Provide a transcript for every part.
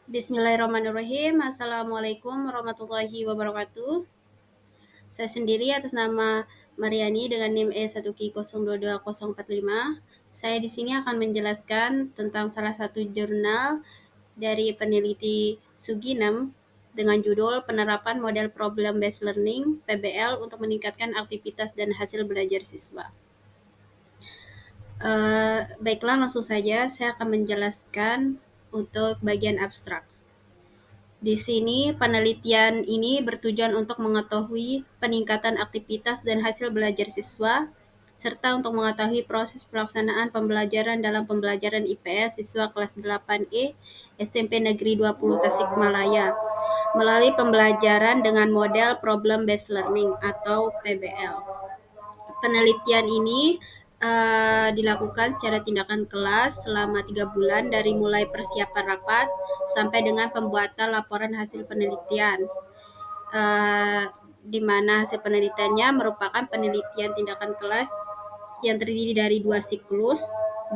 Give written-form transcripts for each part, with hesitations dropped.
Bismillahirrahmanirrahim. Assalamualaikum warahmatullahi wabarakatuh. Saya sendiri atas nama Mariani dengan NIM E1Q022045. Saya di sini akan menjelaskan tentang salah satu jurnal dari peneliti Suginem dengan judul Penerapan Model Problem Based Learning (PBL) untuk meningkatkan aktivitas dan hasil belajar siswa. Baiklah, langsung saja saya akan menjelaskan untuk bagian abstrak. Di sini, penelitian ini bertujuan untuk mengetahui peningkatan aktivitas dan hasil belajar siswa, serta untuk mengetahui proses pelaksanaan pembelajaran dalam pembelajaran IPS siswa kelas 8E SMP Negeri 20 Tasikmalaya melalui pembelajaran dengan model Problem Based Learning atau PBL. Penelitian ini dilakukan secara tindakan kelas selama 3 bulan dari mulai persiapan rapat sampai dengan pembuatan laporan hasil penelitian, di mana hasil penelitiannya merupakan penelitian tindakan kelas yang terdiri dari 2 siklus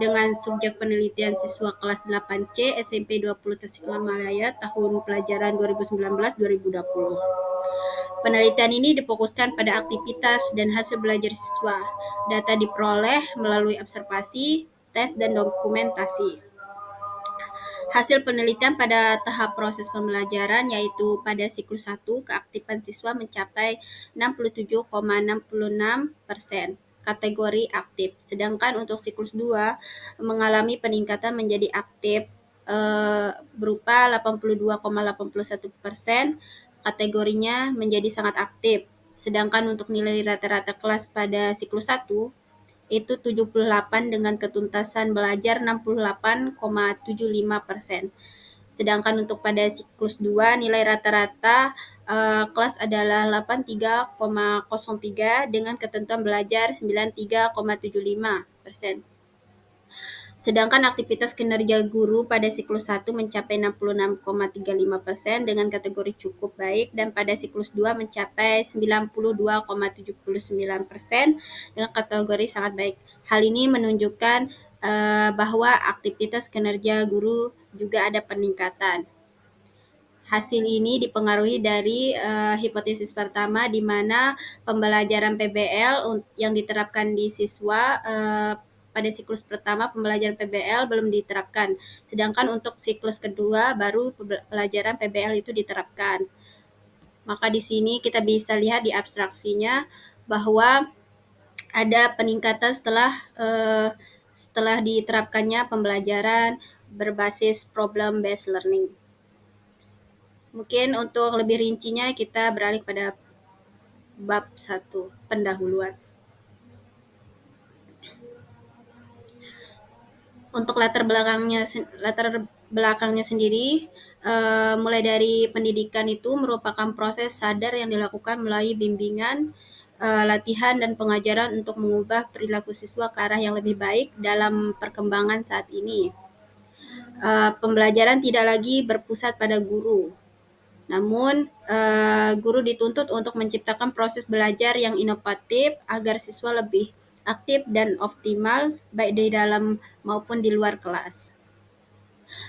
dengan subjek penelitian siswa kelas 8C SMP 20 Tasikmalaya tahun pelajaran 2019-2020. Penelitian ini difokuskan pada aktivitas dan hasil belajar siswa. Data diperoleh melalui observasi, tes, dan dokumentasi. Hasil penelitian pada tahap proses pembelajaran yaitu pada siklus 1 keaktifan siswa mencapai 67,66% kategori aktif, sedangkan untuk siklus 2 mengalami peningkatan menjadi aktif berupa 82,81%, kategorinya menjadi sangat aktif, sedangkan untuk nilai rata-rata kelas pada siklus 1 itu 78 dengan ketuntasan belajar 68,75%. Sedangkan untuk pada siklus 2 nilai rata-rata kelas adalah 83,03 dengan ketentuan belajar 93,75%. Sedangkan aktivitas kinerja guru pada siklus 1 mencapai 66,35% dengan kategori cukup baik dan pada siklus 2 mencapai 92,79% dengan kategori sangat baik. Hal ini menunjukkan bahwa aktivitas kinerja guru juga ada peningkatan. Hasil ini dipengaruhi dari hipotesis pertama di mana pembelajaran PBL yang diterapkan di siswa pada siklus pertama pembelajaran PBL belum diterapkan, sedangkan untuk siklus kedua baru pelajaran PBL itu diterapkan. Maka di sini kita bisa lihat di abstraksinya bahwa ada peningkatan setelah diterapkannya pembelajaran berbasis problem based learning. Mungkin untuk lebih rincinya kita beralih pada bab 1, pendahuluan. Untuk latar belakangnya sendiri, mulai dari pendidikan itu merupakan proses sadar yang dilakukan melalui bimbingan, latihan, dan pengajaran untuk mengubah perilaku siswa ke arah yang lebih baik dalam perkembangan saat ini. Pembelajaran tidak lagi berpusat pada guru, namun guru dituntut untuk menciptakan proses belajar yang inovatif agar siswa lebih aktif dan optimal baik di dalam maupun di luar kelas.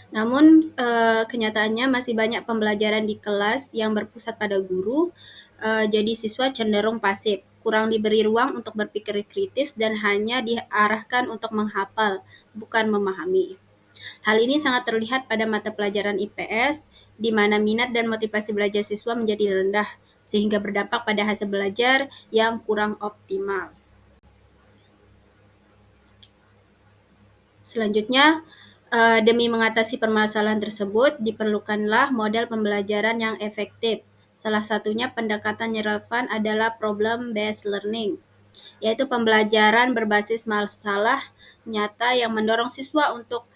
Namun kenyataannya masih banyak pembelajaran di kelas yang berpusat pada guru, jadi siswa cenderung pasif, kurang diberi ruang untuk berpikir kritis dan hanya diarahkan untuk menghafal, bukan memahami. Hal ini sangat terlihat pada mata pelajaran IPS, di mana minat dan motivasi belajar siswa menjadi rendah, sehingga berdampak pada hasil belajar yang kurang optimal. Selanjutnya, demi mengatasi permasalahan tersebut, diperlukanlah model pembelajaran yang efektif. Salah satunya pendekatan yang relevan adalah problem-based learning, yaitu pembelajaran berbasis masalah nyata yang mendorong siswa untuk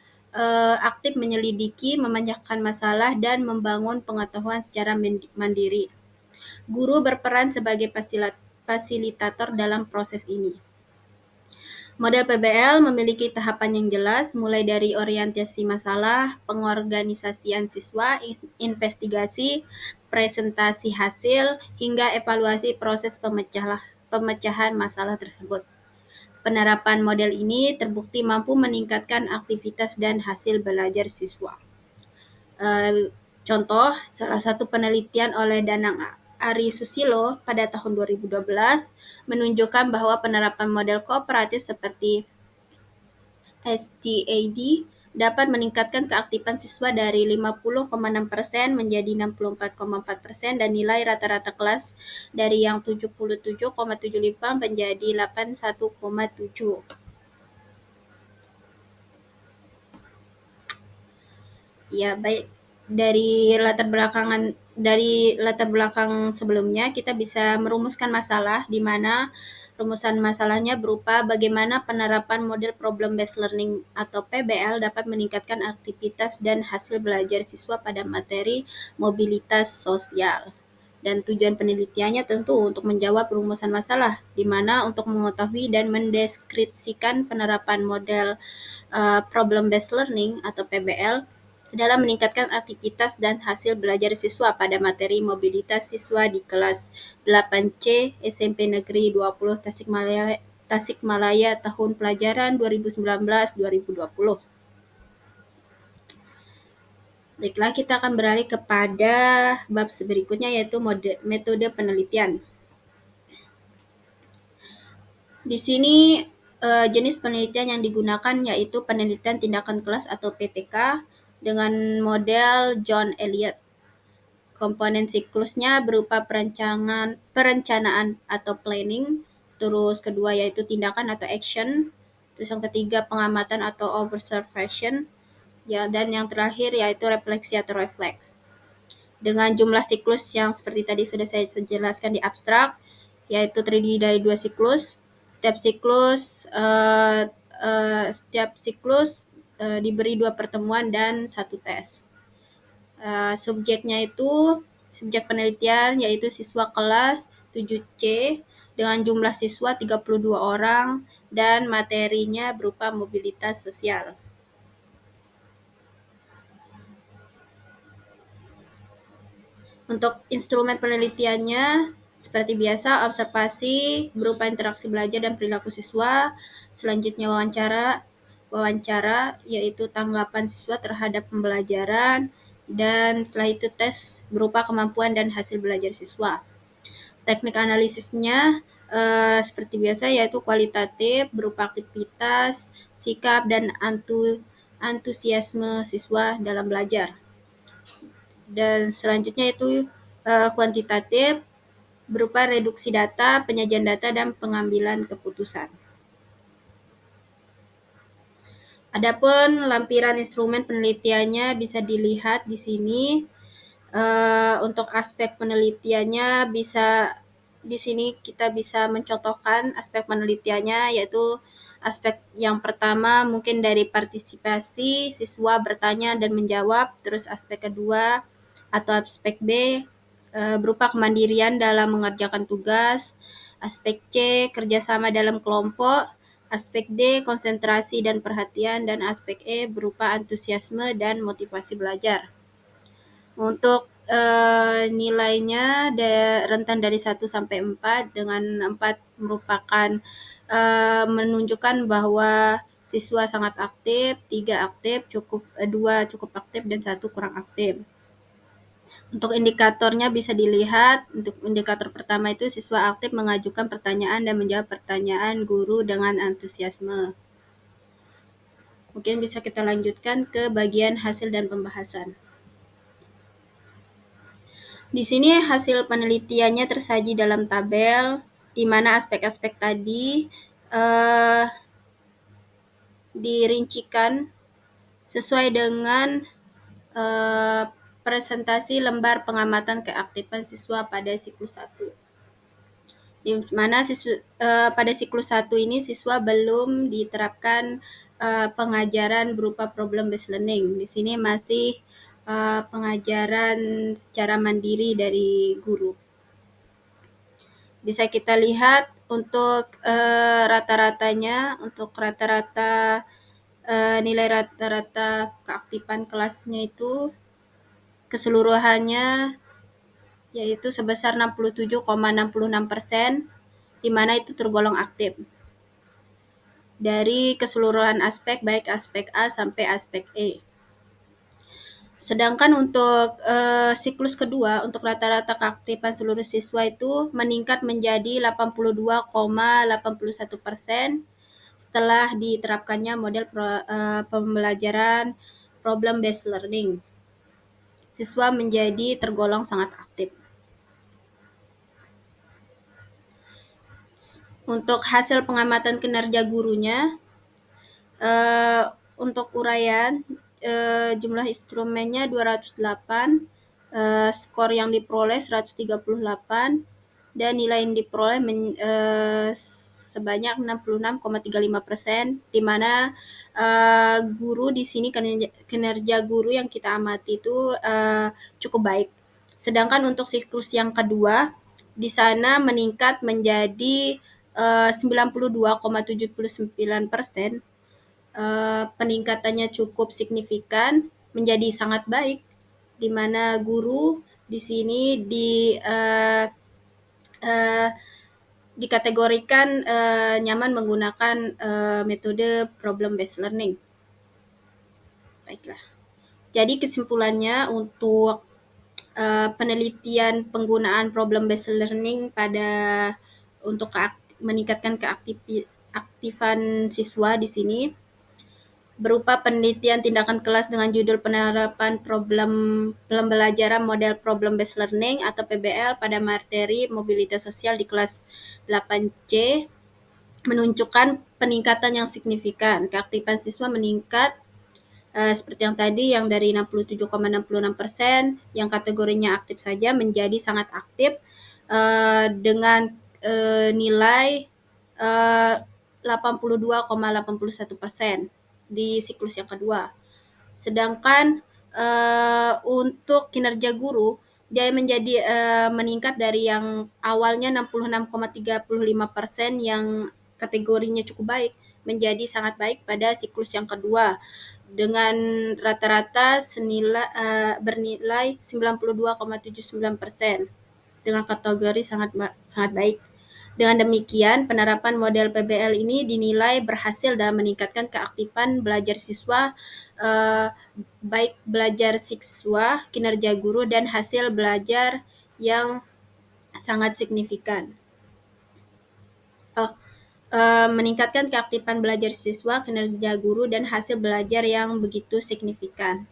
aktif menyelidiki, memecahkan masalah, dan membangun pengetahuan secara mandiri. Guru berperan sebagai fasilitator dalam proses ini. Model PBL memiliki tahapan yang jelas, mulai dari orientasi masalah, pengorganisasian siswa, investigasi, presentasi hasil, hingga evaluasi proses pemecahan masalah tersebut. Penerapan model ini terbukti mampu meningkatkan aktivitas dan hasil belajar siswa. Contoh, salah satu penelitian oleh Danang Ari Susilo pada tahun 2012 menunjukkan bahwa penerapan model kooperatif seperti STAD dapat meningkatkan keaktifan siswa dari 50,6% menjadi 64,4% dan nilai rata-rata kelas dari yang 77,75 menjadi 81,7. Ya, baik. Dari latar belakang sebelumnya kita bisa merumuskan masalah di mana rumusan masalahnya berupa bagaimana penerapan model problem based learning atau PBL dapat meningkatkan aktivitas dan hasil belajar siswa pada materi mobilitas sosial. Dan tujuan penelitiannya tentu untuk menjawab rumusan masalah, di mana untuk mengetahui dan mendeskripsikan penerapan model problem based learning atau PBL dalam meningkatkan aktivitas dan hasil belajar siswa pada materi mobilitas siswa di kelas 8C SMP Negeri 20 Tasikmalaya tahun pelajaran 2019-2020. Baiklah, kita akan beralih kepada bab berikutnya yaitu metode penelitian. Di sini jenis penelitian yang digunakan yaitu penelitian tindakan kelas atau PTK dengan model John Elliott. Komponen siklusnya berupa perencanaan atau planning, terus kedua yaitu tindakan atau action, terus yang ketiga pengamatan atau observation, ya, dan yang terakhir yaitu refleksi atau refleks. Dengan jumlah siklus yang seperti tadi sudah saya jelaskan di abstrak, yaitu terdiri dari 2 siklus. Setiap siklus diberi 2 pertemuan dan 1 tes. Subjek penelitian yaitu siswa kelas 7C dengan jumlah siswa 32 orang dan materinya berupa mobilitas sosial. Untuk instrumen penelitiannya seperti biasa observasi berupa interaksi belajar dan perilaku siswa, selanjutnya wawancara yaitu tanggapan siswa terhadap pembelajaran, dan setelah itu tes berupa kemampuan dan hasil belajar siswa. Teknik analisisnya seperti biasa yaitu kualitatif berupa aktivitas, sikap, dan antusiasme siswa dalam belajar. Dan selanjutnya itu kuantitatif berupa reduksi data, penyajian data, dan pengambilan keputusan. Adapun lampiran instrumen penelitiannya bisa dilihat di sini. Untuk aspek penelitiannya di sini kita bisa mencontohkan aspek penelitiannya, yaitu aspek yang pertama mungkin dari partisipasi siswa bertanya dan menjawab, terus aspek kedua atau aspek B berupa kemandirian dalam mengerjakan tugas, aspek C kerjasama dalam kelompok, aspek D konsentrasi dan perhatian, dan aspek E berupa antusiasme dan motivasi belajar. Untuk nilainya rentan dari 1 sampai 4, dengan 4 merupakan menunjukkan bahwa siswa sangat aktif, 3 aktif, 2 cukup aktif, dan 1 kurang aktif. Untuk indikatornya bisa dilihat, untuk indikator pertama itu siswa aktif mengajukan pertanyaan dan menjawab pertanyaan guru dengan antusiasme. Mungkin bisa kita lanjutkan ke bagian hasil dan pembahasan. Di sini hasil penelitiannya tersaji dalam tabel, di mana aspek-aspek tadi dirincikan sesuai dengan presentasi lembar pengamatan keaktifan siswa pada siklus 1. Di mana pada siklus 1 ini siswa belum diterapkan pengajaran berupa problem based learning. Di sini masih pengajaran secara mandiri dari guru. Bisa kita lihat untuk rata-ratanya, untuk nilai rata-rata keaktifan kelasnya itu keseluruhannya yaitu sebesar 67,66%, di mana itu tergolong aktif. Dari keseluruhan aspek, baik aspek A sampai aspek E. Sedangkan untuk siklus kedua, untuk rata-rata keaktifan seluruh siswa itu meningkat menjadi 82,81% setelah diterapkannya model pembelajaran problem based learning. Siswa menjadi tergolong sangat aktif. Untuk hasil pengamatan kinerja gurunya, untuk uraian jumlah instrumennya 208, skor yang diperoleh 138, dan nilai yang diperoleh sebanyak 66,35%, di mana guru di sini kinerja guru yang kita amati itu cukup baik. Sedangkan untuk siklus yang kedua, di sana meningkat menjadi 92,79%. Peningkatannya cukup signifikan, menjadi sangat baik, di mana guru di sini dikategorikan nyaman menggunakan metode problem based learning. Baiklah. Jadi kesimpulannya untuk penelitian penggunaan problem based learning untuk meningkatkan keaktifan siswa di sini berupa penelitian tindakan kelas dengan judul penerapan problem pembelajaran model problem based learning atau PBL pada materi mobilitas sosial di kelas 8C menunjukkan peningkatan yang signifikan. Keaktifan siswa meningkat seperti yang tadi, yang dari 67,66% yang kategorinya aktif saja menjadi sangat aktif dengan nilai 82,81% di siklus yang kedua. Sedangkan untuk kinerja guru, dia menjadi meningkat dari yang awalnya 66,35% yang kategorinya cukup baik, menjadi sangat baik pada siklus yang kedua dengan rata-rata bernilai 92,79% dengan kategori sangat baik. Dengan demikian, penerapan model PBL ini dinilai berhasil dalam meningkatkan keaktifan belajar siswa, baik belajar siswa, kinerja guru, dan hasil belajar yang sangat signifikan. Meningkatkan keaktifan belajar siswa, kinerja guru, dan hasil belajar yang begitu signifikan.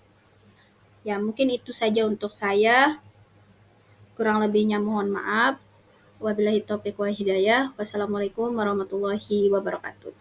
Ya, mungkin itu saja untuk saya. Kurang lebihnya mohon maaf. Wabillahi taufiq wa hidayah. Wassalamualaikum warahmatullahi wabarakatuh.